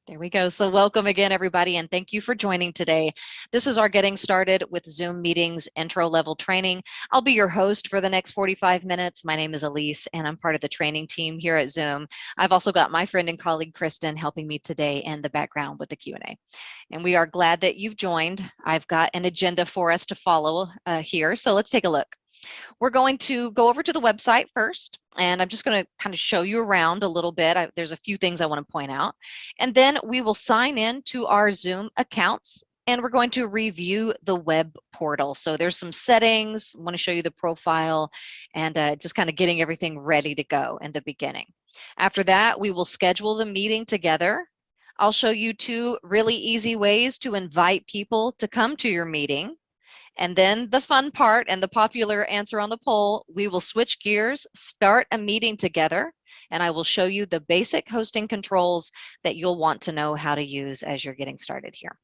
There we go. So welcome again, everybody, and thank you for joining today. This is our Getting Started with Zoom Meetings intro level training. I'll be your host for the next 45 minutes. My name is Elise, and I'm part of the training team here at Zoom. I've also got my friend and colleague, Kristen, helping me today in the background with the Q&A. And we are glad that you've joined. I've got an agenda for us to follow here, so let's take a look. We're going to go over to the website first, and I'm just going to kind of show you around a little bit. There's a few things I want to point out. And then we will sign in to our Zoom accounts, and we're going to review the web portal. So there's some settings. I want to show you the profile and just kind of getting everything ready to go in the beginning. After that, we will schedule the meeting together. I'll show you two really easy ways to invite people to come to your meeting. And then the fun part and the popular answer on the poll, we will switch gears, start a meeting together, and I will show you the basic hosting controls that you'll want to know how to use as you're getting started here.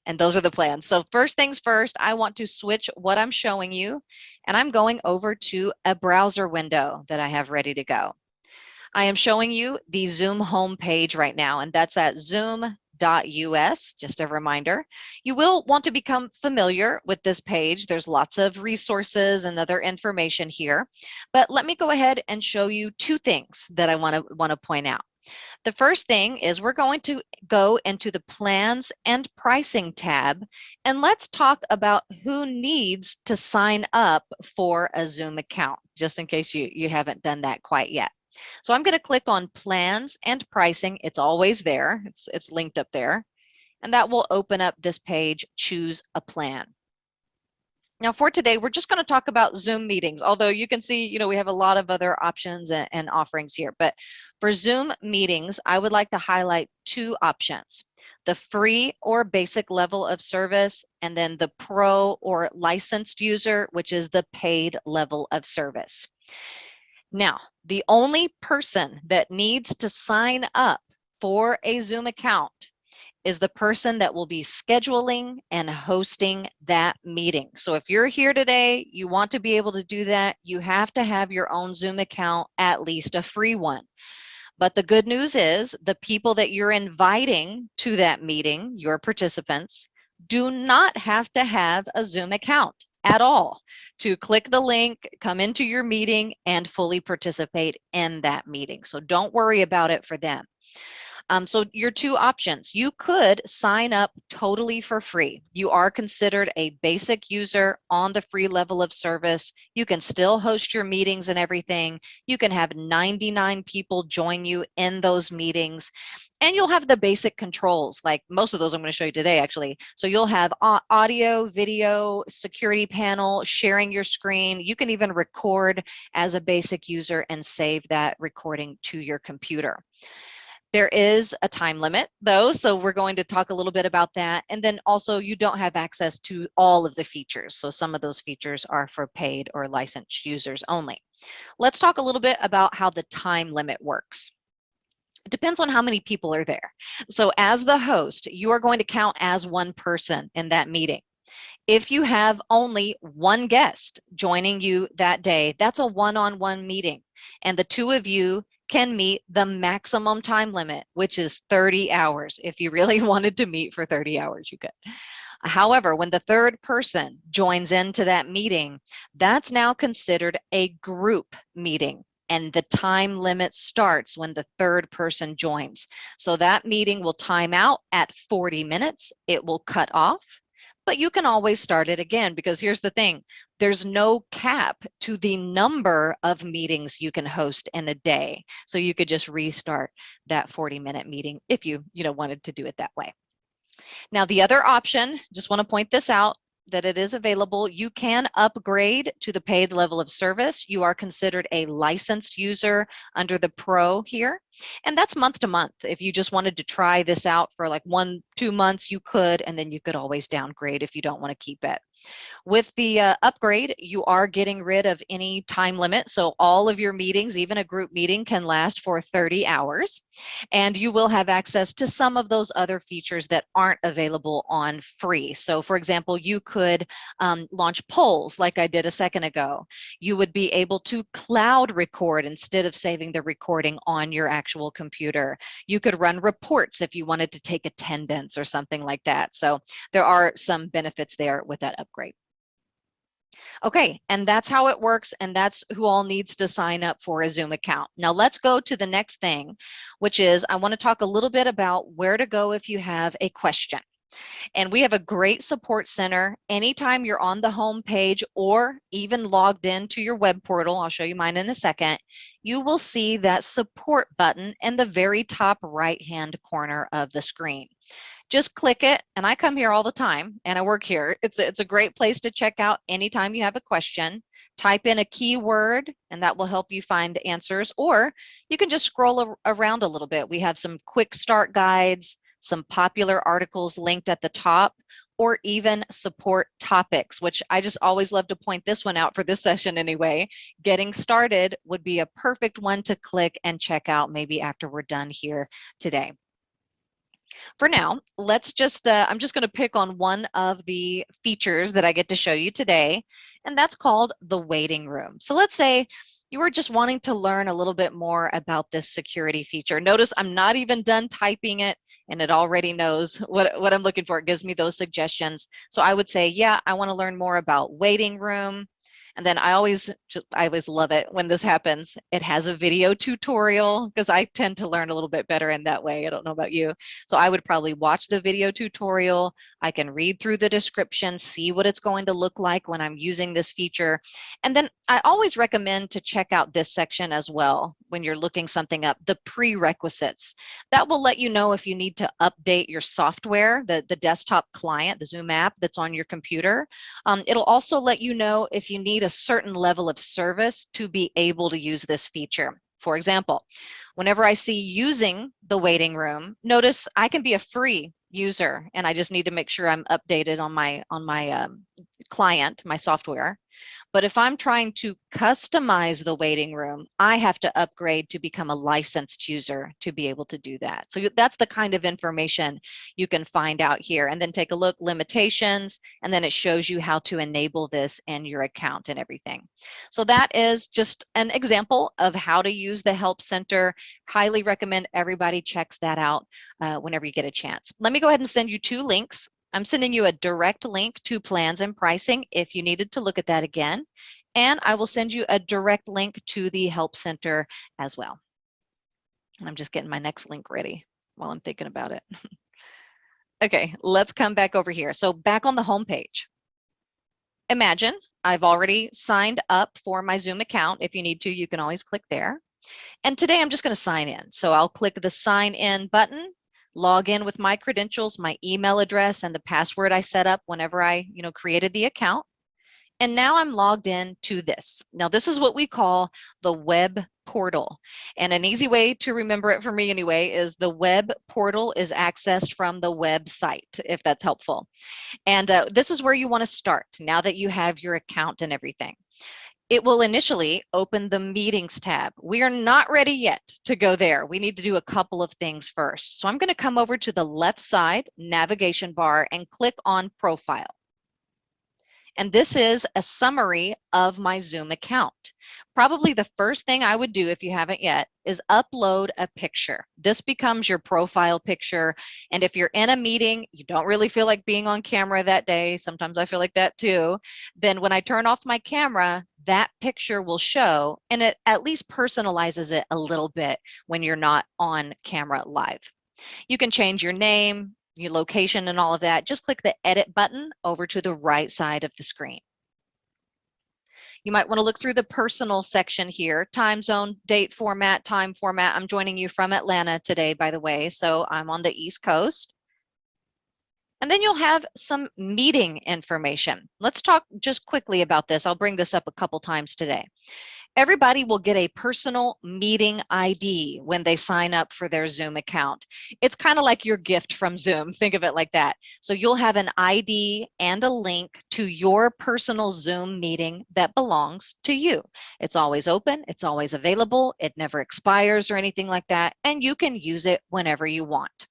And those are the plans. So first things first, I want to switch what I'm showing you, and I'm going over to a browser window that I have ready to go. I am showing you the Zoom home page right now, and that's at zoom.us, just a reminder. You will want to become familiar with this page. There's lots of resources and other information here, but let me go ahead and show you two things that I want to point out. The first thing is we're going to go into the plans and pricing tab, and let's talk about who needs to sign up for a Zoom account, just in case you haven't done that quite yet. So I'm going to click on plans and pricing. It's always there. It's linked up there. And that will open up this page, choose a plan. Now for today, we're just going to talk about Zoom meetings, although you can see, we have a lot of other options and offerings here. But for Zoom meetings, I would like to highlight two options: the free or basic level of service, and then the pro or licensed user, which is the paid level of service. Now, the only person that needs to sign up for a Zoom account is the person that will be scheduling and hosting that meeting. So if you're here today, you want to be able to do that, you have to have your own Zoom account, at least a free one. But the good news is the people that you're inviting to that meeting, your participants, do not have to have a Zoom account at all to click the link, come into your meeting, and fully participate in that meeting. So don't worry about it for them. So your two options: you could sign up totally for free. You are considered a basic user on the free level of service. You can still host your meetings and everything. You can have 99 people join you in those meetings, and you'll have the basic controls, like most of those I'm going to show you today, actually. So you'll have audio, video, security panel, sharing your screen. You can even record as a basic user and save that recording to your computer. There is a time limit though, so we're going to talk a little bit about that. And then also you don't have access to all of the features. So some of those features are for paid or licensed users only. Let's talk a little bit about how the time limit works. It depends on how many people are there. So as the host, you are going to count as one person in that meeting. If you have only one guest joining you that day, that's a one-on-one meeting, and the two of you can meet the maximum time limit, which is 30 hours. If you really wanted to meet for 30 hours, you could. However, when the third person joins into that meeting, that's now considered a group meeting, and the time limit starts when the third person joins. So that meeting will time out at 40 minutes. It will cut off. But you can always start it again, because here's the thing: there's no cap to the number of meetings you can host in a day. So you could just restart that 40-minute meeting if you wanted to do it that way. Now, the other option, just want to point this out, that it is available. You can upgrade to the paid level of service. You are considered a licensed user under the Pro here, and that's month to month. If you just wanted to try this out for like 1-2 months, you could, and then you could always downgrade if you don't want to keep it. With the upgrade, you are getting rid of any time limit. So all of your meetings, even a group meeting, can last for 30 hours. And you will have access to some of those other features that aren't available on free. So for example, you could launch polls like I did a second ago. You would be able to cloud record instead of saving the recording on your actual computer. You could run reports if you wanted to take attendance or something like that. So there are some benefits there with that upgrade. Okay, and that's how it works, and that's who all needs to sign up for a Zoom account. Now let's go to the next thing, which is I want to talk a little bit about where to go if you have a question. And we have a great support center. Anytime you're on the home page or even logged into your web portal, I'll show you mine in a second, you will see that support button in the very top right-hand corner of the screen. Just click it, and I come here all the time and I work here. It's a great place to check out anytime you have a question. Type in a keyword and that will help you find answers, or you can just scroll around a little bit. We have some quick start guides, some popular articles linked at the top, or even support topics, which I just always love to point this one out for this session anyway. Getting started would be a perfect one to click and check out maybe after we're done here today. For now, let's just, I'm just going to pick on one of the features that I get to show you today, and that's called the waiting room. So let's say you were just wanting to learn a little bit more about this security feature. Notice I'm not even done typing it, and it already knows what I'm looking for. It gives me those suggestions. So I would say, yeah, I want to learn more about waiting room. And then I always love it when this happens. It has a video tutorial because I tend to learn a little bit better in that way. I don't know about you. So I would probably watch the video tutorial. I can read through the description, see what it's going to look like when I'm using this feature. And then I always recommend to check out this section as well when you're looking something up, the prerequisites. That will let you know if you need to update your software, the desktop client, the Zoom app that's on your computer. It'll also let you know if you need a certain level of service to be able to use this feature. For example, whenever I see using the waiting room, notice I can be a free user and I just need to make sure I'm updated on my client, my software. But if I'm trying to customize the waiting room, I have to upgrade to become a licensed user to be able to do that. So that's the kind of information you can find out here. And then take a look, limitations, and then it shows you how to enable this in your account and everything. So that is just an example of how to use the Help Center. Highly recommend everybody checks that out whenever you get a chance. Let me go ahead and send you two links. I'm sending you a direct link to plans and pricing if you needed to look at that again. And I will send you a direct link to the Help Center as well. And I'm just getting my next link ready while I'm thinking about it. Okay, let's come back over here. So back on the home page. Imagine I've already signed up for my Zoom account. If you need to, you can always click there. And today I'm just going to sign in. So I'll click the sign in button, log in with my credentials, my email address, and the password I set up whenever I, created the account. And now I'm logged in to this. Now this is what we call the web portal. And an easy way to remember it for me anyway is the web portal is accessed from the website, if that's helpful. And this is where you want to start now that you have your account and everything. It will initially open the meetings tab. We are not ready yet to go there. We need to do a couple of things first. So I'm going to come over to the left side navigation bar and click on profile. And this is a summary of my Zoom account. Probably the first thing I would do if you haven't yet is upload a picture. This becomes your profile picture. And if you're in a meeting, you don't really feel like being on camera that day, sometimes I feel like that too, then when I turn off my camera, that picture will show, and it at least personalizes it a little bit when you're not on camera live. You can change your name, your location, and all of that. Just click the edit button over to the right side of the screen. You might want to look through the personal section here, time zone, date format, time format. I'm joining you from Atlanta today, by the way, so I'm on the East Coast. And then you'll have some meeting information. Let's talk just quickly about this. I'll bring this up a couple times today. Everybody will get a personal meeting ID when they sign up for their Zoom account. It's kind of like your gift from Zoom. Think of it like that. So you'll have an ID and a link to your personal Zoom meeting that belongs to you. It's always open. It's always available. It never expires or anything like that. And you can use it whenever you want.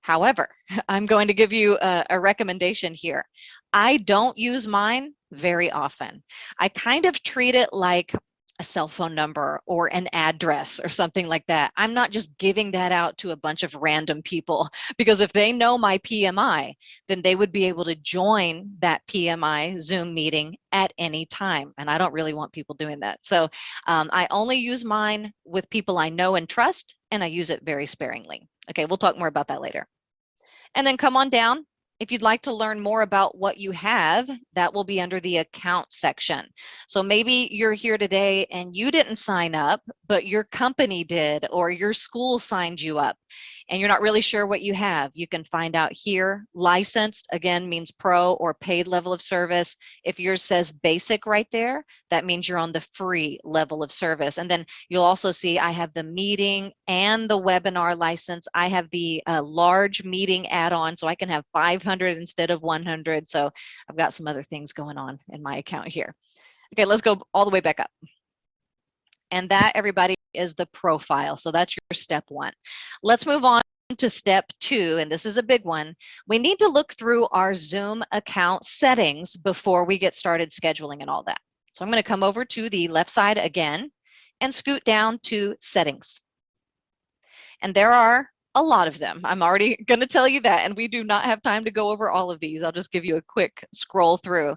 However, I'm going to give you a recommendation here. I don't use mine very often. I kind of treat it like a cell phone number or an address or something like that. I'm not just giving that out to a bunch of random people, because if they know my PMI, then they would be able to join that PMI Zoom meeting at any time. And I don't really want people doing that. So I only use mine with people I know and trust, and I use it very sparingly. Okay, we'll talk more about that later. And then come on down. If you'd like to learn more about what you have, that will be under the account section. So maybe you're here today and you didn't sign up, but your company did, or your school signed you up, and you're not really sure what you have. You can find out here. Licensed, again, means pro or paid level of service. If yours says basic right there, that means you're on the free level of service. And then you'll also see I have the meeting and the webinar license. I have the large meeting add-on, so I can have 500 instead of 100. So I've got some other things going on in my account here. Okay, let's go all the way back up. And that, everybody, is the profile. So that's your step one. Let's move on to step two, and this is a big one. We need to look through our Zoom account settings before we get started scheduling and all that. So I'm going to come over to the left side again and scoot down to settings. And there are a lot of them. I'm already going to tell you that, and we do not have time to go over all of these. I'll just give you a quick scroll through.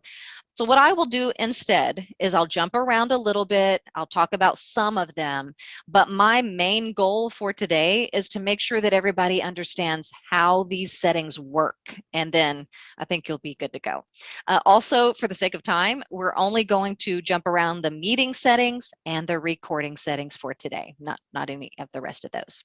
So what I will do instead is I'll jump around a little bit. I'll talk about some of them, but my main goal for today is to make sure that everybody understands how these settings work, and then I think you'll be good to go. Also, for the sake of time, we're only going to jump around the meeting settings and the recording settings for today, not any of the rest of those.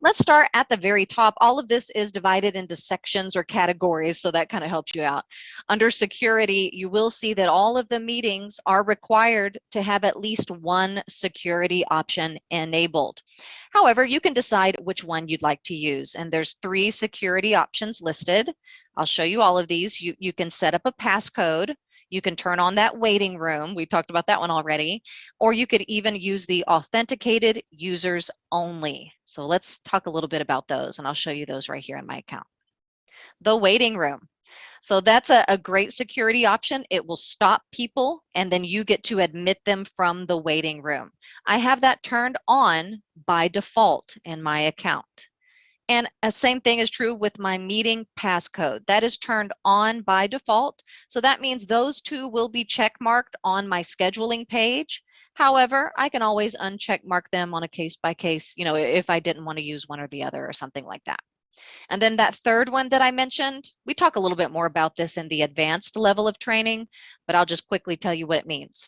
Let's start at the very top. All of this is divided into sections or categories, so that kind of helps you out. Under security, you will see that all of the meetings are required to have at least one security option enabled. However, you can decide which one you'd like to use, and there's 3 security options listed. I'll show you all of these. You can set up a passcode. You can turn on that waiting room. We talked about that one already. Or you could even use the authenticated users only. So let's talk a little bit about those, and I'll show you those right here in my account. The waiting room. So that's a great security option. It will stop people, and then you get to admit them from the waiting room. I have that turned on by default in my account. And the same thing is true with my meeting passcode. That is turned on by default. So that means those 2 will be check marked on my scheduling page. However, I can always uncheck mark them on a case by case, if I didn't want to use one or the other or something like that. And then that third one that I mentioned, we talk a little bit more about this in the advanced level of training, but I'll just quickly tell you what it means.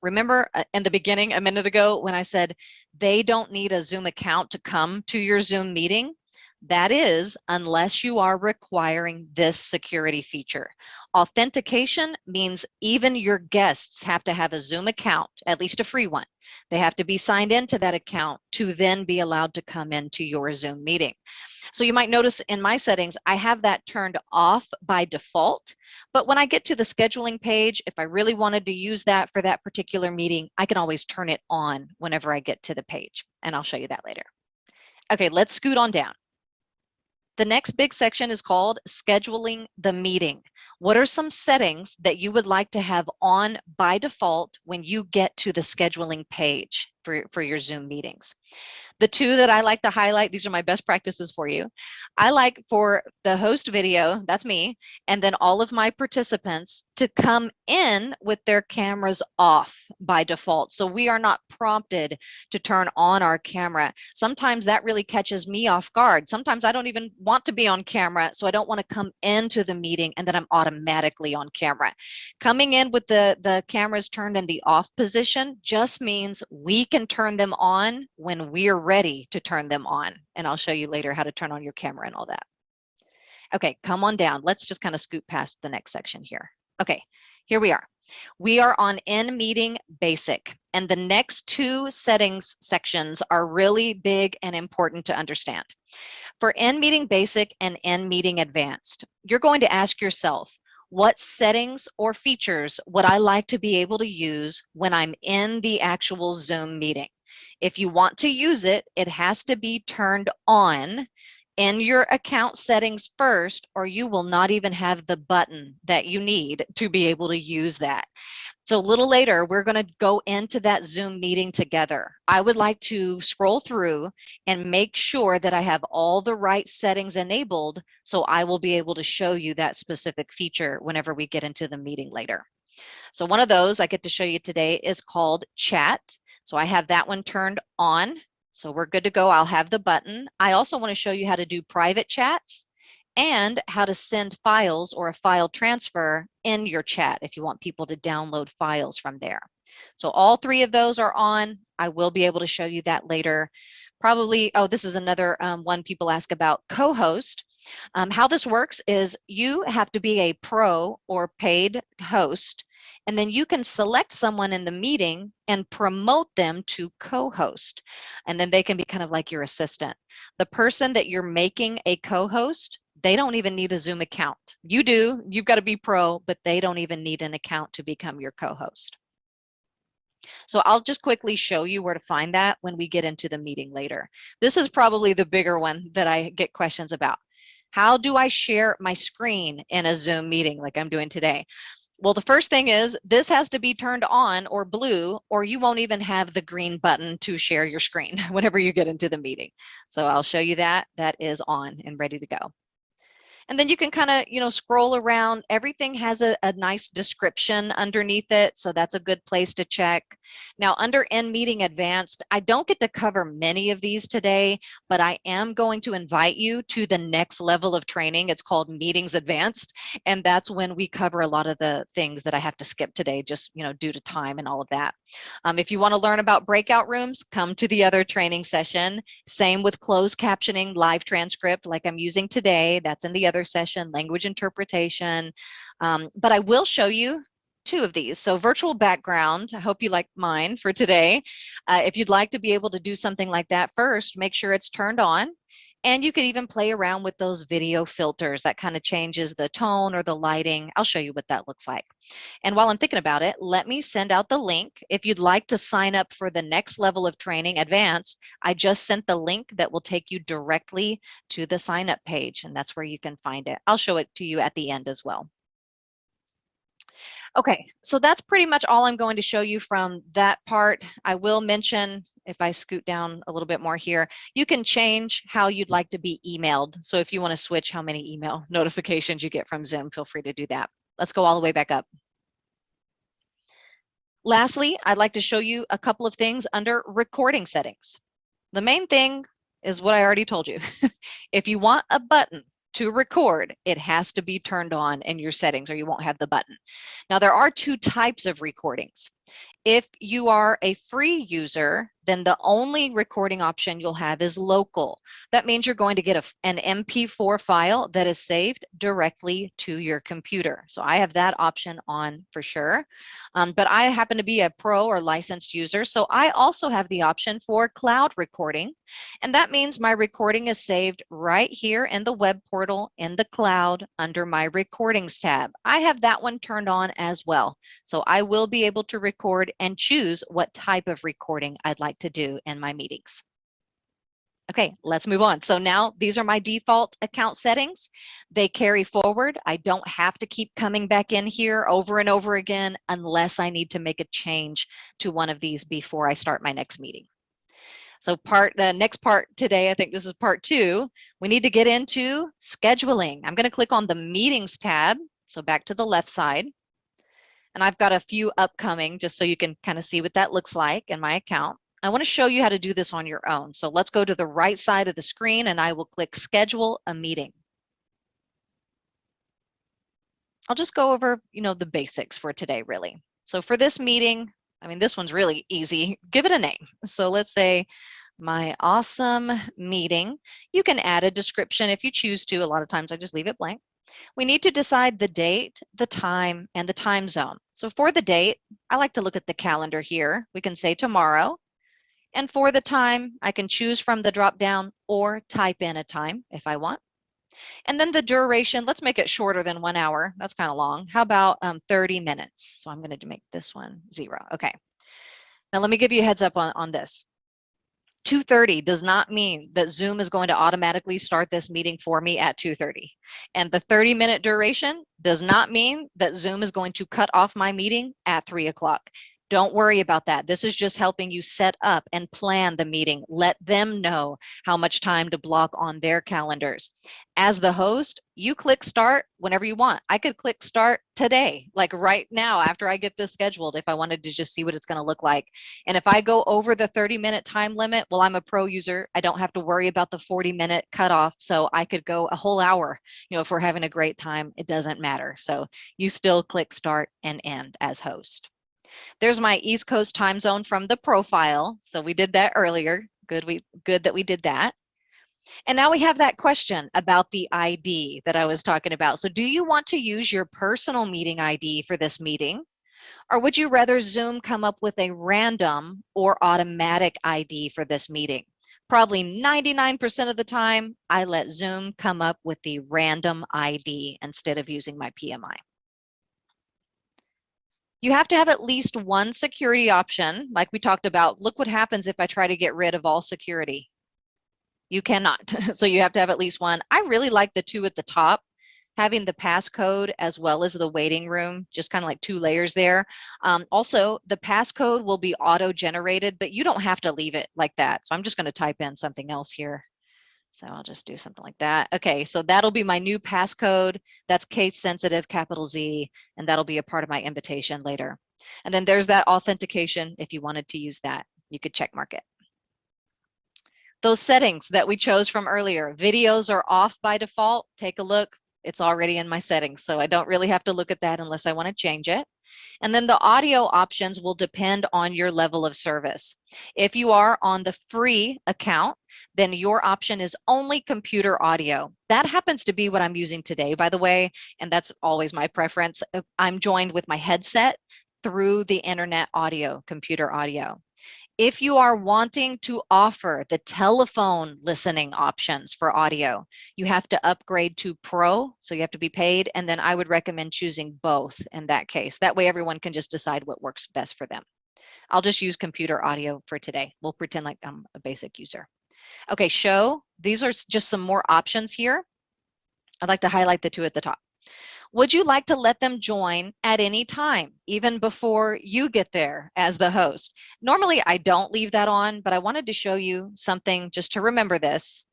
Remember in the beginning a minute ago when I said they don't need a Zoom account to come to your Zoom meeting? That is, unless you are requiring this security feature. Authentication means even your guests have to have a Zoom account, at least a free one. They have to be signed into that account to then be allowed to come into your Zoom meeting. So you might notice in my settings, I have that turned off by default. But when I get to the scheduling page, if I really wanted to use that for that particular meeting, I can always turn it on whenever I get to the page. And I'll show you that later. Okay, let's scoot on down. The next big section is called scheduling the meeting. What are some settings that you would like to have on by default when you get to the scheduling page for your Zoom meetings? The 2 that I like to highlight, these are my best practices for you. I like for the host video, that's me, and then all of my participants to come in with their cameras off by default. So we are not prompted to turn on our camera. Sometimes that really catches me off guard. Sometimes I don't even want to be on camera, so I don't want to come into the meeting and then I'm automatically on camera. Coming in with the cameras turned in the off position just means we can turn them on when we're ready to turn them on. And I'll show you later how to turn on your camera and all that. Okay, come on down. Let's just kind of scoot past the next section here. Okay, here we are. We are on in meeting basic, and the next 2 settings sections are really big and important to understand. For in meeting basic and in meeting advanced, you're going to ask yourself, what settings or features would I like to be able to use when I'm in the actual Zoom meeting? If you want to use it, it has to be turned on in your account settings first, or you will not even have the button that you need to be able to use that. So a little later, we're going to go into that Zoom meeting together. I would like to scroll through and make sure that I have all the right settings enabled, so I will be able to show you that specific feature whenever we get into the meeting later. So one of those I get to show you today is called chat. So I have that one turned on. So we're good to go. I'll have the button. I also want to show you how to do private chats and how to send files or a file transfer in your chat if you want people to download files from there. So all three of those are on. I will be able to show you that later. Probably, oh, this is another one people ask about, co-host. How this works is you have to be a pro or paid host, and then you can select someone in the meeting and promote them to co-host. And then they can be kind of like your assistant. The person that you're making a co-host, they don't even need a Zoom account. You do, you've got to be pro, but they don't even need an account to become your co-host. So I'll just quickly show you where to find that when we get into the meeting later. This is probably the bigger one that I get questions about. How do I share my screen in a Zoom meeting like I'm doing today? Well, the first thing is this has to be turned on or blue, or you won't even have the green button to share your screen whenever you get into the meeting. So I'll show you that. That is on and ready to go. And then you can kind of, scroll around. Everything has a nice description underneath it, so that's a good place to check. Now, under In Meeting Advanced, I don't get to cover many of these today, but I am going to invite you to the next level of training. It's called Meetings Advanced, and that's when we cover a lot of the things that I have to skip today, just, due to time and all of that. If you want to learn about breakout rooms, come to the other training session. Same with closed captioning, live transcript, like I'm using today. That's in the other session, language interpretation. But I will show you two of these. So virtual background, I hope you like mine for today. If you'd like to be able to do something like that first, make sure it's turned on. And you could even play around with those video filters. That kind of changes the tone or the lighting. I'll show you what that looks like. And while I'm thinking about it, let me send out the link. If you'd like to sign up for the next level of training, advanced, I just sent the link that will take you directly to the sign up page, and that's where you can find it. I'll show it to you at the end as well. Okay, so that's pretty much all I'm going to show you from that part. I will mention, if I scoot down a little bit more here, you can change how you'd like to be emailed. So if you want to switch how many email notifications you get from Zoom, feel free to do that. Let's go all the way back up. Lastly, I'd like to show you a couple of things under recording settings. The main thing is what I already told you. If you want a button to record, it has to be turned on in your settings or you won't have the button. Now, there are two types of recordings. If you are a free user, then the only recording option you'll have is local. That means you're going to get an MP4 file that is saved directly to your computer. So I have that option on for sure. But I happen to be a pro or licensed user, so I also have the option for cloud recording. And that means my recording is saved right here in the web portal in the cloud under my recordings tab. I have that one turned on as well. So I will be able to record and choose what type of recording I'd like to do in my meetings. Okay, let's move on. So now these are my default account settings. They carry forward. I don't have to keep coming back in here over and over again unless I need to make a change to one of these before I start my next meeting. So the next part today, I think this is part 2, we need to get into scheduling. I'm going to click on the meetings tab. So back to the left side. And I've got a few upcoming just so you can kind of see what that looks like in my account. I want to show you how to do this on your own. So let's go to the right side of the screen and I will click schedule a meeting. I'll just go over, the basics for today, really. So for this meeting, this one's really easy. Give it a name. So let's say my awesome meeting. You can add a description if you choose to. A lot of times I just leave it blank. We need to decide the date, the time, and the time zone. So for the date, I like to look at the calendar here. We can say tomorrow. And for the time, I can choose from the drop down or type in a time if I want. And then the duration, let's make it shorter than 1 hour. That's kind of long. How about 30 minutes? So I'm going to make this one 0. Okay. Now let me give you a heads up on this. 2:30 does not mean that Zoom is going to automatically start this meeting for me at 2:30. And the 30-minute duration does not mean that Zoom is going to cut off my meeting at 3 o'clock. Don't worry about that. This is just helping you set up and plan the meeting. Let them know how much time to block on their calendars. As the host, you click start whenever you want. I could click start today, like right now after I get this scheduled, if I wanted to just see what it's going to look like. And if I go over the 30-minute time limit, well, I'm a pro user. I don't have to worry about the 40-minute cutoff. So I could go a whole hour. If we're having a great time, it doesn't matter. So you still click start and end as host. There's my East Coast time zone from the profile. So we did that earlier. Good that we did that. And now we have that question about the ID that I was talking about. So do you want to use your personal meeting ID for this meeting? Or would you rather Zoom come up with a random or automatic ID for this meeting? Probably 99% of the time, I let Zoom come up with the random ID instead of using my PMI. You have to have at least one security option, like we talked about. Look what happens if I try to get rid of all security. You cannot. So you have to have at least one. I really like the two at the top, having the passcode as well as the waiting room, just kind of like two layers there. Also, the passcode will be auto-generated, but you don't have to leave it like that. So I'm just going to type in something else here. So I'll just do something like that. Okay, so that'll be my new passcode. That's case sensitive, capital Z, and that'll be a part of my invitation later. And then there's that authentication. If you wanted to use that, you could check mark it. Those settings that we chose from earlier, videos are off by default. Take a look. It's already in my settings, so I don't really have to look at that unless I want to change it. And then the audio options will depend on your level of service. If you are on the free account, then your option is only computer audio. That happens to be what I'm using today, by the way, and that's always my preference. I'm joined with my headset through the internet audio, computer audio. If you are wanting to offer the telephone listening options for audio, you have to upgrade to Pro, so you have to be paid, and then I would recommend choosing both in that case. That way everyone can just decide what works best for them. I'll just use computer audio for today. We'll pretend like I'm a basic user. Okay, show. These are just some more options here. I'd like to highlight the two at the top. Would you like to let them join at any time, even before you get there as the host? Normally, I don't leave that on, but I wanted to show you something just to remember this.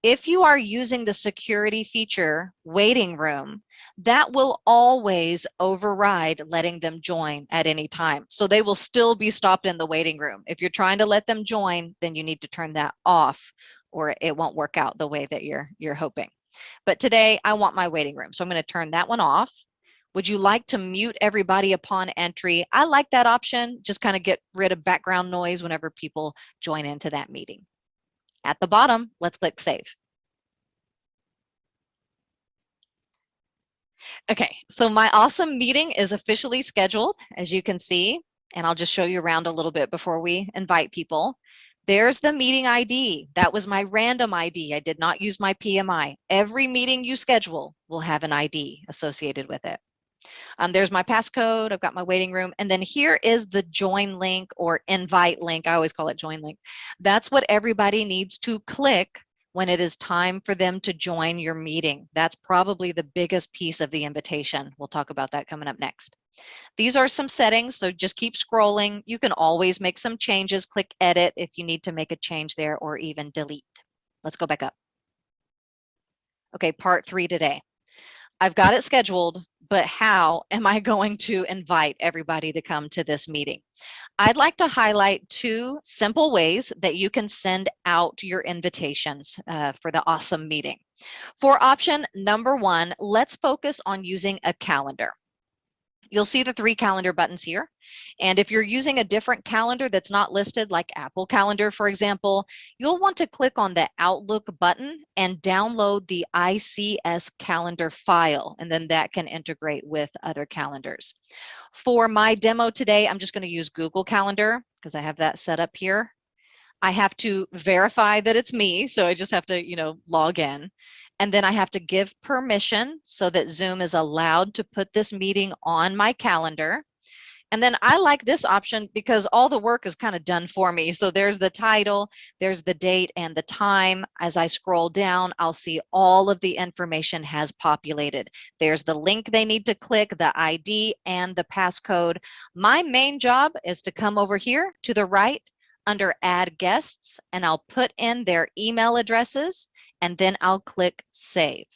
If you are using the security feature, waiting room, that will always override letting them join at any time. So they will still be stopped in the waiting room. If you're trying to let them join, then you need to turn that off or it won't work out the way that you're hoping. But today I want my waiting room. So I'm going to turn that one off. Would you like to mute everybody upon entry? I like that option. Just kind of get rid of background noise whenever people join into that meeting. At the bottom, let's click save. Okay, so my awesome meeting is officially scheduled, as you can see, and I'll just show you around a little bit before we invite people. There's the meeting ID. That was my random ID. I did not use my PMI. Every meeting you schedule will have an ID associated with it. There's my passcode. I've got my waiting room. And then here is the join link or invite link. I always call it join link. That's what everybody needs to click when it is time for them to join your meeting. That's probably the biggest piece of the invitation. We'll talk about that coming up next. These are some settings, so just keep scrolling. You can always make some changes. Click edit if you need to make a change there or even delete. Let's go back up. Okay, part 3 today. I've got it scheduled, but how am I going to invite everybody to come to this meeting? I'd like to highlight 2 simple ways that you can send out your invitations for the awesome meeting. For option number 1, let's focus on using a calendar. You'll see the 3 calendar buttons here. And if you're using a different calendar that's not listed, like Apple Calendar, for example, you'll want to click on the Outlook button and download the ICS calendar file, and then that can integrate with other calendars. For my demo today, I'm just going to use Google Calendar because I have that set up here. I have to verify that it's me, so I just have to, log in. And then I have to give permission so that Zoom is allowed to put this meeting on my calendar. And then I like this option because all the work is kind of done for me. So there's the title, there's the date and the time. As I scroll down, I'll see all of the information has populated. There's the link they need to click, the ID and the passcode. My main job is to come over here to the right under Add Guests, and I'll put in their email addresses, and then I'll click Save.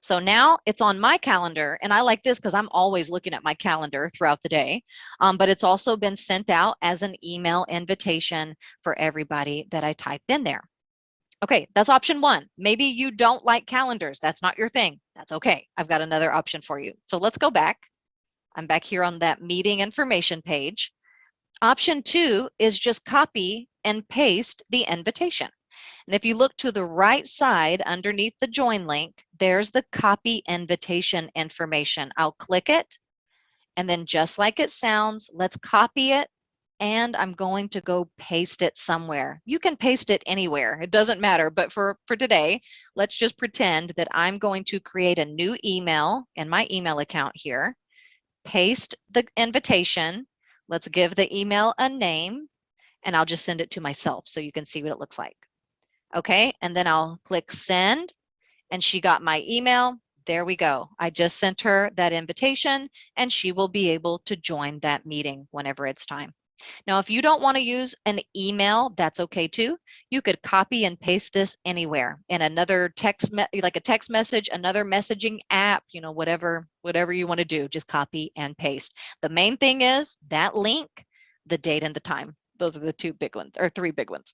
So now it's on my calendar, and I like this because I'm always looking at my calendar throughout the day, but it's also been sent out as an email invitation for everybody that I typed in there. Okay, that's option one. Maybe you don't like calendars. That's not your thing. That's okay. I've got another option for you. So let's go back. I'm back here on that meeting information page. Option two is just copy and paste the invitation. And if you look to the right side underneath the join link, there's the copy invitation information. I'll click it, and then just like it sounds, let's copy it, and I'm going to go paste it somewhere. You can paste it anywhere, it doesn't matter, but for today, let's just pretend that I'm going to create a new email in my email account here, paste the invitation, let's give the email a name, and I'll just send it to myself so you can see what it looks like. Okay, and then I'll click send, and she got my email. There we go. I just sent her that invitation, and she will be able to join that meeting whenever it's time. Now, if you don't want to use an email, that's okay too. You could copy and paste this anywhere in another text, like a text message, another messaging app, you know, whatever you want to do, just copy and paste. The main thing is that link, the date and the time. Those are the two big ones, or three big ones.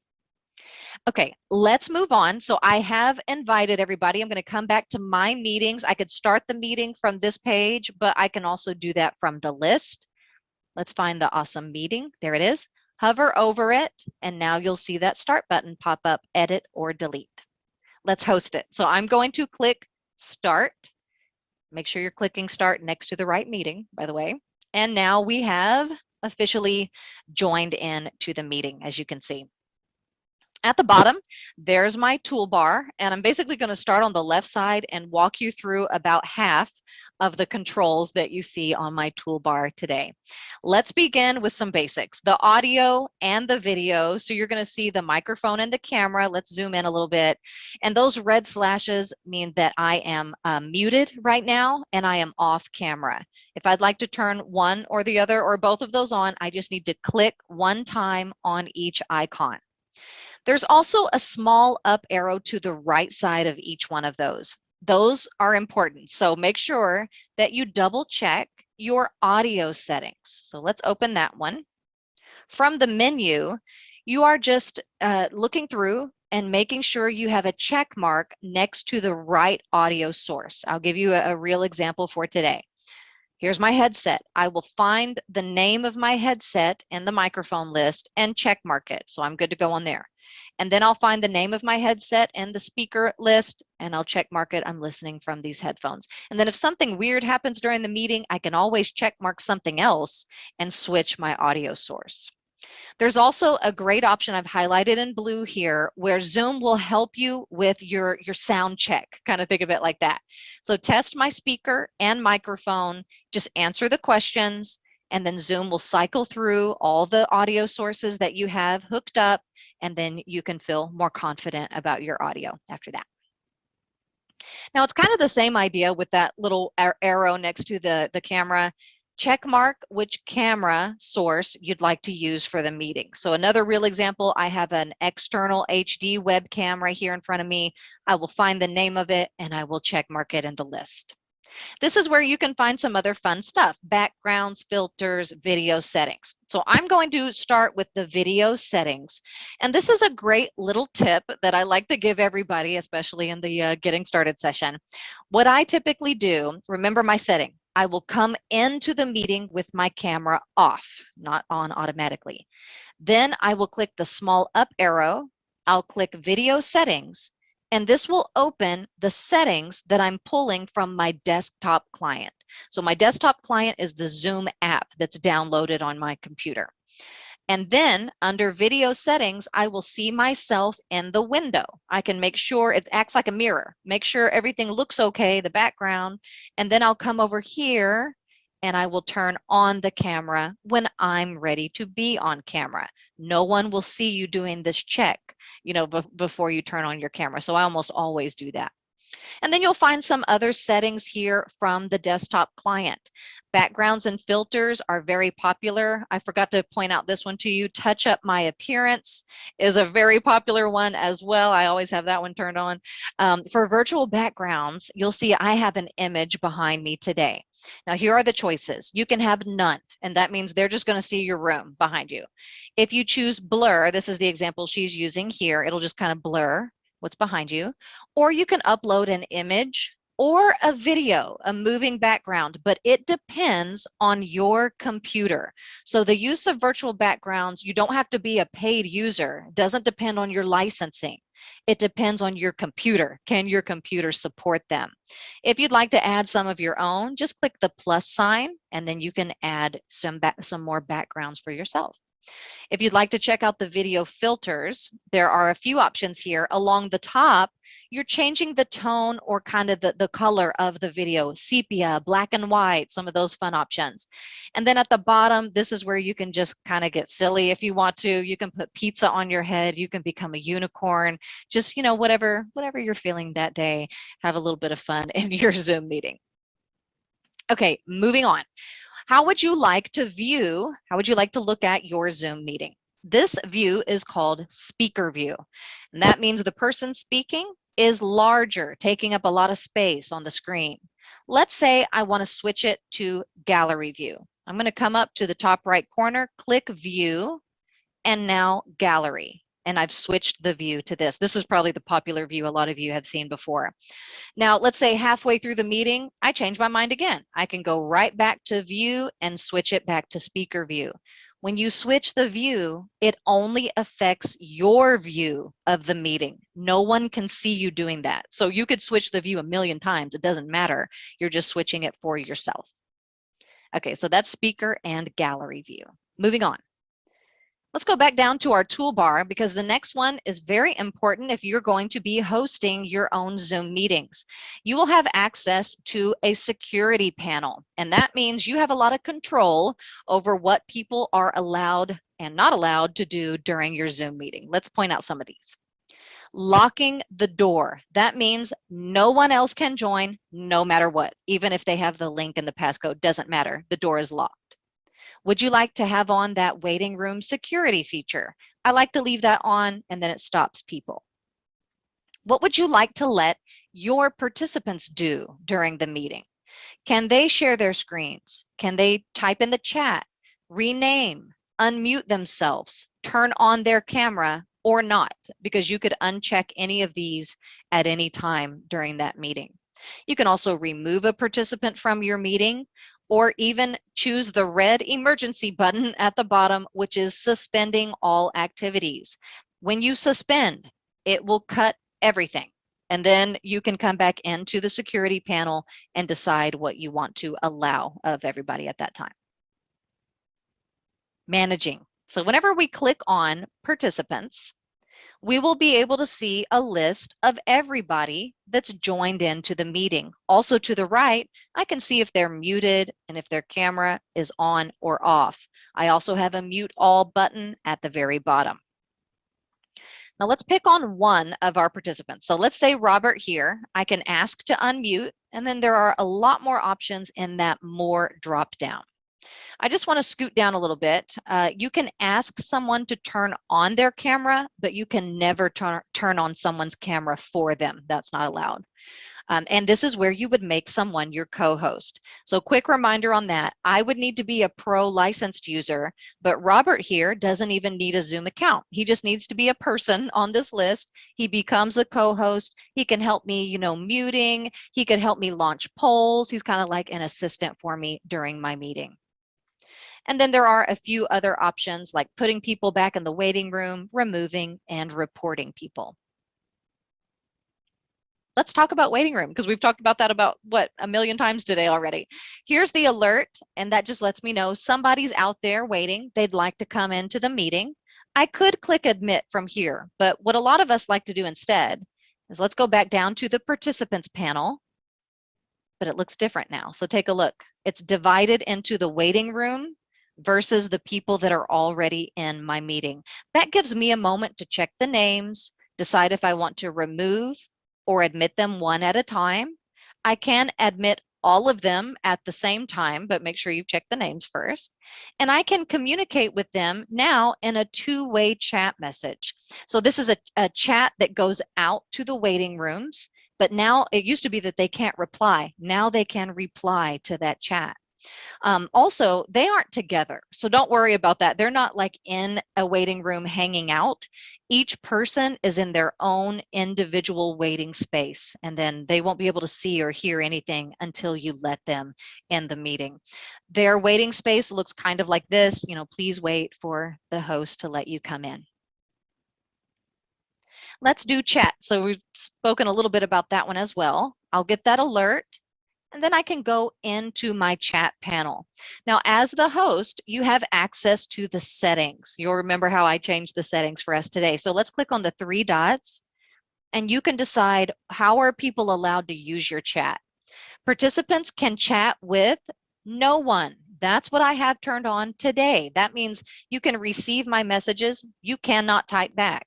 Okay, let's move on. So I have invited everybody. I'm going to come back to my meetings. I could start the meeting from this page, but I can also do that from the list. Let's find the awesome meeting. There it is. Hover over it, and now you'll see that start button pop up, edit or delete. Let's host it. So I'm going to click start. Make sure you're clicking start next to the right meeting, by the way. And now we have officially joined in to the meeting, as you can see. At the bottom, there's my toolbar, and I'm basically going to start on the left side and walk you through about half of the controls that you see on my toolbar today. Let's begin with some basics, the audio and the video. So you're going to see the microphone and the camera. Let's zoom in a little bit. And those red slashes mean that I am muted right now and I am off camera. If I'd like to turn one or the other or both of those on, I just need to click one time on each icon. There's also a small up arrow to the right side of each one of those. Those are important. So make sure that you double check your audio settings. So let's open that one. From the menu, you are just looking through and making sure you have a check mark next to the right audio source. I'll give you a real example for today. Here's my headset. I will find the name of my headset in the microphone list and check mark it. So I'm good to go on there. And then I'll find the name of my headset and the speaker list, and I'll check mark it. I'm listening from these headphones. And then if something weird happens during the meeting, I can always check mark something else and switch my audio source. There's also a great option I've highlighted in blue here where Zoom will help you with your sound check, kind of think of it like that. So test my speaker and microphone, just answer the questions, and then Zoom will cycle through all the audio sources that you have hooked up, and then you can feel more confident about your audio after that. Now it's kind of the same idea with that little arrow next to the camera. Check mark which camera source you'd like to use for the meeting. So another real example, I have an external HD webcam right here in front of me. I will find the name of it and I will check mark it in the list. This is where you can find some other fun stuff, backgrounds, filters, video settings. So I'm going to start with the video settings. And this is a great little tip that I like to give everybody, especially in the getting started session. What I typically do, remember my setting, I will come into the meeting with my camera off, not on automatically. Then I will click the small up arrow. I'll click video settings, and this will open the settings that I'm pulling from my desktop client. So my desktop client is the Zoom app that's downloaded on my computer. And then under video settings, I will see myself in the window. I can make sure it acts like a mirror, make sure everything looks okay, the background, and then I'll come over here and I will turn on the camera when I'm ready to be on camera. No one will see you doing this check, before you turn on your camera. So I almost always do that. And then you'll find some other settings here from the desktop client. Backgrounds and filters are very popular. I forgot to point out this one to you. Touch up my appearance is a very popular one as well. I always have that one turned on. For virtual backgrounds, you'll see I have an image behind me today. Now, here are the choices. You can have none, and that means they're just going to see your room behind you. If you choose blur, this is the example she's using here, it'll just kind of blur what's behind you. Or you can upload an image or a video, a moving background, but it depends on your computer. So the use of virtual backgrounds, you don't have to be a paid user. It doesn't depend on your licensing. It depends on your computer. Can your computer support them? If you'd like to add some of your own, just click the plus sign, and then you can add some more backgrounds for yourself. If you'd like to check out the video filters, there are a few options here. Along the top, you're changing the tone or kind of the color of the video, sepia, black and white, some of those fun options. And then at the bottom, this is where you can just kind of get silly if you want to. You can put pizza on your head. You can become a unicorn. Just, whatever you're feeling that day, have a little bit of fun in your Zoom meeting. Okay, moving on. How would you like to look at your Zoom meeting? This view is called speaker view. And that means the person speaking is larger, taking up a lot of space on the screen. Let's say I want to switch it to gallery view. I'm going to come up to the top right corner, click view, and now gallery. And I've switched the view to this. This is probably the popular view a lot of you have seen before. Now, let's say halfway through the meeting, I change my mind again. I can go right back to view and switch it back to speaker view. When you switch the view, it only affects your view of the meeting. No one can see you doing that. So you could switch the view a million times. It doesn't matter. You're just switching it for yourself. Okay, so that's speaker and gallery view. Moving on. Let's go back down to our toolbar because the next one is very important if you're going to be hosting your own Zoom meetings. You will have access to a security panel, and that means you have a lot of control over what people are allowed and not allowed to do during your Zoom meeting. Let's point out some of these. Locking the door. That means no one else can join no matter what, even if they have the link and the passcode, doesn't matter. The door is locked. Would you like to have on that waiting room security feature? I like to leave that on and then it stops people. What would you like to let your participants do during the meeting? Can they share their screens? Can they type in the chat, rename, unmute themselves, turn on their camera or not? Because you could uncheck any of these at any time during that meeting. You can also remove a participant from your meeting or even choose the red emergency button at the bottom, which is suspending all activities. When you suspend, it will cut everything. And then you can come back into the security panel and decide what you want to allow of everybody at that time. Managing. So whenever we click on participants, we will be able to see a list of everybody that's joined into the meeting. Also to the right, I can see if they're muted and if their camera is on or off. I also have a mute all button at the very bottom. Now let's pick on one of our participants. So let's say Robert here. I can ask to unmute, and then there are a lot more options in that more drop down. I just want to scoot down a little bit. You can ask someone to turn on their camera, but you can never turn on someone's camera for them. That's not allowed. And this is where you would make someone your co-host. So quick reminder on that. I would need to be a pro licensed user, but Robert here doesn't even need a Zoom account. He just needs to be a person on this list. He becomes a co-host. He can help me, muting. He could help me launch polls. He's kind of like an assistant for me during my meeting. And then there are a few other options like putting people back in the waiting room, removing, and reporting people. Let's talk about waiting room because we've talked about that about a million times today already. Here's the alert, and that just lets me know somebody's out there waiting. They'd like to come into the meeting. I could click admit from here, but what a lot of us like to do instead is let's go back down to the participants panel. but it looks different now. So take a look. It's divided into the waiting room versus the people that are already in my meeting. That gives me a moment to check the names, decide if I want to remove or admit them one at a time. I can admit all of them at the same time, but make sure you check the names first. And I can communicate with them now in a two-way chat message. So this is a chat that goes out to the waiting rooms, but now it used to be that they can't reply. Now they can reply to that chat. Also, they aren't together, so don't worry about that. They're not like in a waiting room hanging out. Each person is in their own individual waiting space, and then they won't be able to see or hear anything until you let them in the meeting. Their waiting space looks kind of like this. Please wait for the host to let you come in. Let's do chat. So we've spoken a little bit about that one as well. I'll get that alert. And then I can go into my chat panel. Now, as the host, you have access to the settings. You'll remember how I changed the settings for us today. So let's click on the three dots, and you can decide how are people allowed to use your chat. Participants can chat with no one. That's what I have turned on today. That means you can receive my messages. You cannot type back.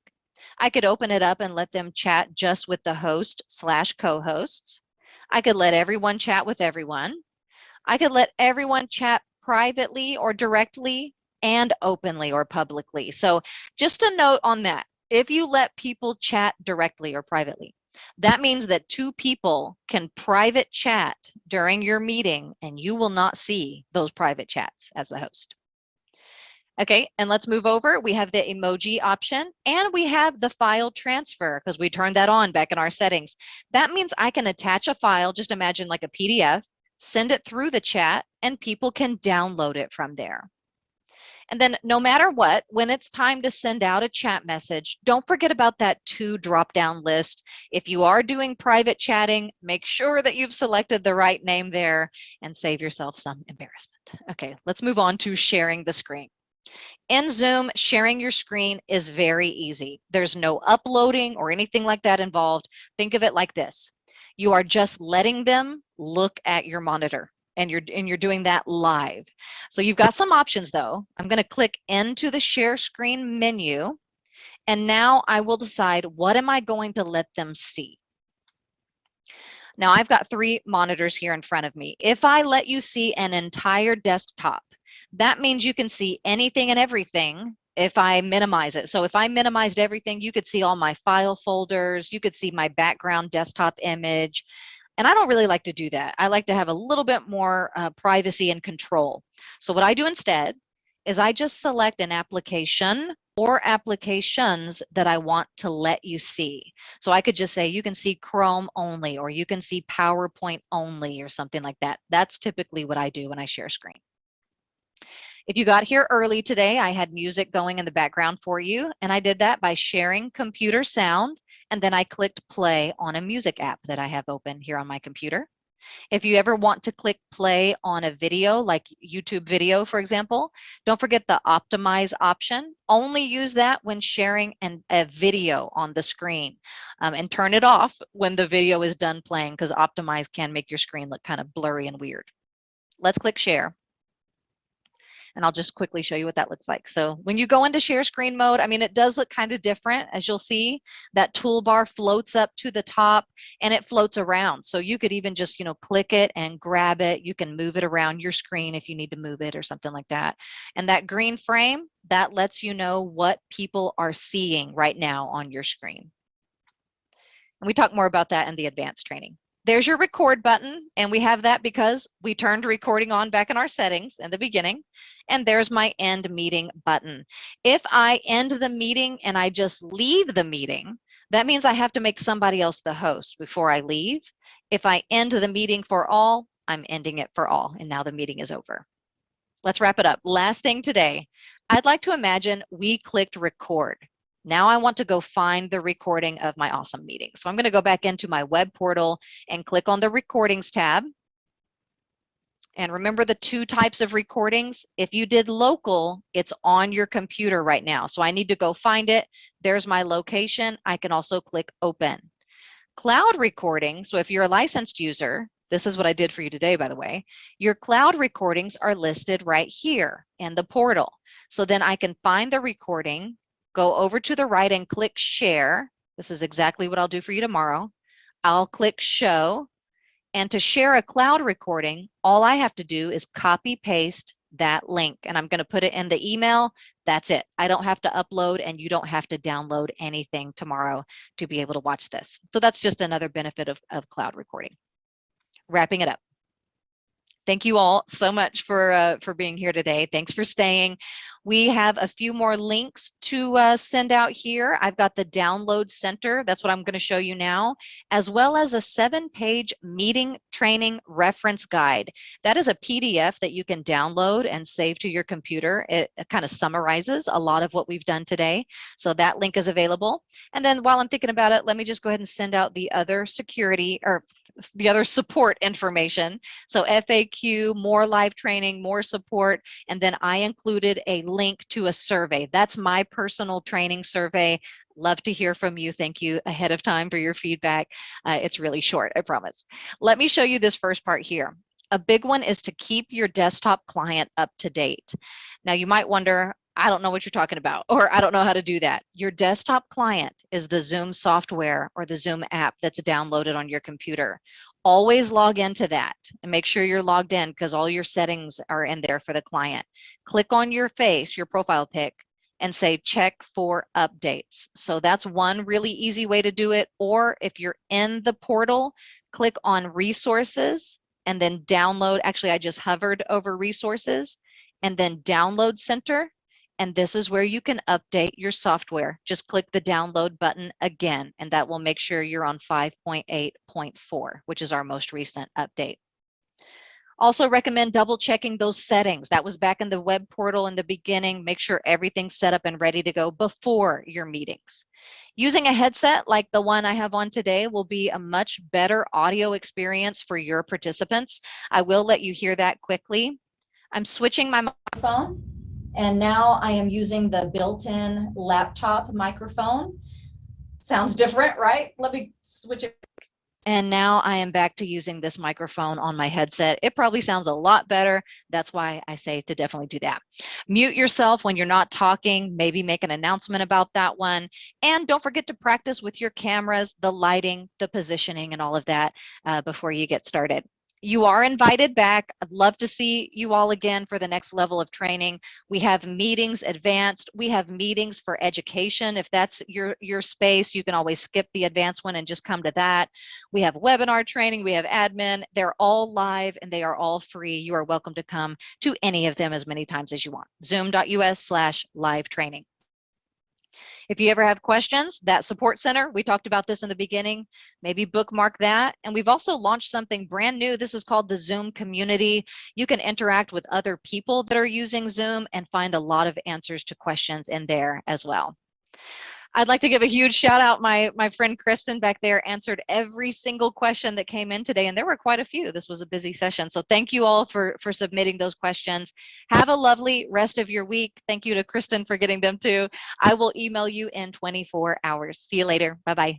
I could open it up and let them chat just with the host/co-hosts. I could let everyone chat with everyone. I could let everyone chat privately or directly and openly or publicly. So just a note on that. If you let people chat directly or privately, that means that two people can private chat during your meeting and you will not see those private chats as the host. Okay, and let's move over. We have the emoji option and we have the file transfer because we turned that on back in our settings. That means I can attach a file, just imagine like a PDF, send it through the chat, and people can download it from there. And then no matter what, when it's time to send out a chat message, don't forget about that to drop-down list. If you are doing private chatting, make sure that you've selected the right name there and save yourself some embarrassment. Okay, let's move on to sharing the screen. In Zoom, sharing your screen is very easy. There's no uploading or anything like that involved. Think of it like this. You are just letting them look at your monitor and you're doing that live. So you've got some options though. I'm going to click into the share screen menu and now I will decide what am I going to let them see. Now I've got three monitors here in front of me. If I let you see an entire desktop, that means you can see anything and everything if I minimize it. So if I minimized everything, you could see all my file folders, you could see my background desktop image. And I don't really like to do that. I like to have a little bit more privacy and control. So what I do instead is I just select an application or applications that I want to let you see. So I could just say you can see Chrome only, or you can see PowerPoint only, or something like that. That's typically what I do when I share screen. If you got here early today, I had music going in the background for you, and I did that by sharing computer sound, and then I clicked play on a music app that I have open here on my computer. If you ever want to click play on a video, like YouTube video, for example, don't forget the optimize option. Only use that when sharing a video on the screen, and turn it off when the video is done playing because optimize can make your screen look kind of blurry and weird. Let's click share. And I'll just quickly show you what that looks like. So when you go into share screen mode, I mean, it does look kind of different. As you'll see, that toolbar floats up to the top and it floats around. So you could even just, click it and grab it. You can move it around your screen if you need to move it or something like that. And that green frame, that lets you know what people are seeing right now on your screen. And we talk more about that in the advanced training. There's your record button, and we have that because we turned recording on back in our settings in the beginning. And there's my end meeting button. If I end the meeting and I just leave the meeting, that means I have to make somebody else the host before I leave. If I end the meeting for all, I'm ending it for all, and now the meeting is over. Let's wrap it up. Last thing today, I'd like to imagine we clicked record. Now I want to go find the recording of my awesome meeting. So I'm going to go back into my web portal and click on the recordings tab. And remember the two types of recordings. If you did local, it's on your computer right now. So I need to go find it. There's my location. I can also click open. Cloud recording, so if you're a licensed user, This is what I did for you today, by the way. Your cloud recordings are listed right here in the portal. So then I can find the recording, go over to the right and click share. This is exactly what I'll do for you tomorrow. I'll click show. And to share a cloud recording, all I have to do is copy paste that link, and I'm going to put it in the email. That's it. I don't have to upload, and you don't have to download anything tomorrow to be able to watch this. So that's just another benefit of cloud recording. Wrapping it up. Thank you all so much for being here today. Thanks for staying. We have a few more links to send out here. I've got the download center. That's what I'm going to show you now, as well as a 7-page meeting training reference guide. That is a PDF that you can download and save to your computer. It kind of summarizes a lot of what we've done today. So that link is available. And then while I'm thinking about it, let me just go ahead and send out the other the other support information. So FAQ, more live training, more support, and then I included a link to a survey. That's my personal training survey. Love to hear from you. Thank you ahead of time for your feedback. It's really short, I promise. Let me show you this first part here. A big one is to keep your desktop client up to date. Now you might wonder, I don't know what you're talking about, or I don't know how to do that. Your desktop client is the Zoom software or the Zoom app that's downloaded on your computer. Always log into that and make sure you're logged in, because all your settings are in there for the client. Click on your face, your profile pic, and say check for updates. So that's one really easy way to do it. Or if you're in the portal, click on resources and then download. Actually, I just hovered over resources and then download center. And this is where you can update your software. Just click the download button again, and that will make sure you're on 5.8.4, which is our most recent update. Also recommend double checking those settings. That was back in the web portal in the beginning. Make sure everything's set up and ready to go before your meetings. Using a headset like the one I have on today will be a much better audio experience for your participants. I will let you hear that quickly. I'm switching my microphone, and now I am using the built-in laptop microphone. Sounds different, right? Let me switch it. And now I am back to using this microphone on my headset. It probably sounds a lot better. That's why I say to definitely do that. Mute yourself when you're not talking, maybe make an announcement about that one. And don't forget to practice with your cameras, the lighting, the positioning, and all of that before you get started. You are invited back. I'd love to see you all again for the next level of training. We have meetings advanced. We have meetings for education. If that's your space, you can always skip the advanced one and just come to that. We have webinar training. We have admin. They're all live and they are all free. You are welcome to come to any of them as many times as you want. Zoom.us/live training. If you ever have questions, that support center, we talked about this in the beginning, maybe bookmark that. And we've also launched something brand new. This is called the Zoom community. You can interact with other people that are using Zoom and find a lot of answers to questions in there as well. I'd like to give a huge shout out. My friend Kristen back there answered every single question that came in today, and there were quite a few. This was a busy session. So thank you all for submitting those questions. Have a lovely rest of your week. Thank you to Kristen for getting them too. I will email you in 24 hours. See you later. Bye-bye.